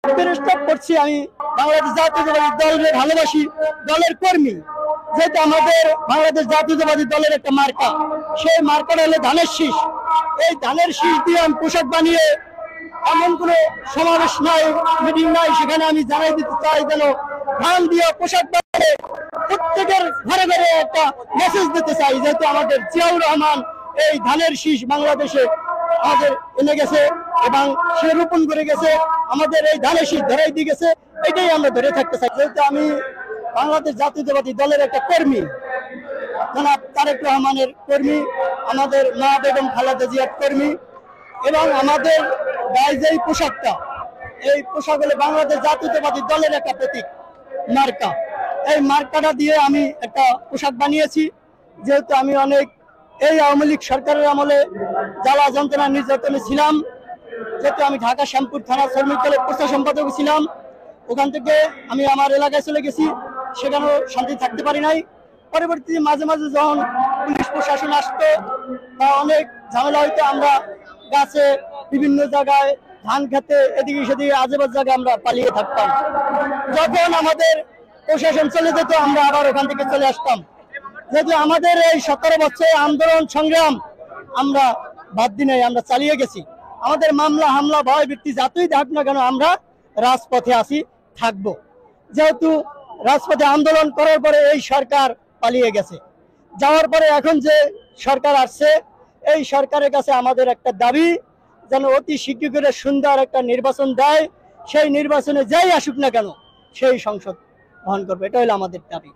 প্রস্তাব করছি আমি বাংলাদেশ জাতীয়তাবাদী দলের ভালোবাসি, দলের কর্মী। যেহেতু আমাদের বাংলাদেশ জাতীয়তাবাদী দলের একটা মার্কা, সেই মার্কাটা হলো ধানের শীষ। এই ধানের শীষ দিয়ে আমি পোশাক বানিয়ে এমন কোনো সমাবেশ নাই, মিটিং নাই, সেখানে আমি জানাই দিতে চাই যেন ধান দিয়ে পোশাক বানিয়ে প্রত্যেকের ঘরে ঘরে একটা মেসেজ দিতে চাই। যেহেতু আমাদের জিয়াউর রহমান এই ধানের শীষ বাংলাদেশে আমাদের এনে গেছে এবং সে রোপণ করে গেছে, আমাদের এই ধানের শীষ ধরাই দিয়ে গেছে, এটাই আমরা ধরে থাকতে চাই। যেহেতু আমি বাংলাদেশ জাতীয়তাবাদী দলের একটা কর্মী, জনাব তারেক রহমানের কর্মী, আমাদের মা বেগম খালেদা জিয়ার কর্মী, এবং আমাদের গায়ে যে পোশাকটা, এই পোশাক হলো বাংলাদেশ জাতীয়তাবাদী দলের একটা প্রতীক মার্কা। এই মার্কাটা দিয়ে আমি একটা পোশাক বানিয়েছি। যেহেতু আমি অনেক এই আওয়ামী লীগ সরকারের আমলে জ্বালা যন্ত্রণা নির্যাতনে ছিলাম, যেহেতু আমি ঢাকা শ্যামপুর থানা শ্রমিক দলের প্রচার সম্পাদক ছিলাম, ওখান থেকে আমি আমার এলাকায় চলে গেছি, সেখানেও শান্তি থাকতে পারি নাই। পরবর্তীতে মাঝে মাঝে যখন পুলিশ প্রশাসন আসতো বা অনেক ঝামেলা হইতো, আমরা গাছে বিভিন্ন জায়গায় ধান খেতে এদিকে সেদিকে আজেবাজ জায়গায় আমরা পালিয়ে থাকতাম। যখন আমাদের প্রশাসন চলে যেত, আমরা আবার ওখান থেকে চলে আসতাম। যেহেতু আমাদের এই 17 বছর আন্দোলন সংগ্রাম আমরা বাদ দিই নাই, আমরা চালিয়ে গেছি। আমাদের মামলা হামলা ভয় বৃত্তি যতই থাক না কেন, আমরা রাজপথে আসি, থাকবো। যেহেতু রাজপথে আন্দোলন করার পরে এই সরকার পালিয়ে গেছে, যাওয়ার পরে এখন যে সরকার আসছে, এই সরকারের কাছে আমাদের একটা দাবি যেন অতি শীঘ্র করে সুন্দর একটা নির্বাচন দেয়। সেই নির্বাচনে যাই আসুক না কেন, সেই সংসদ গ্রহণ করবে, এটা হলো আমাদের দাবি।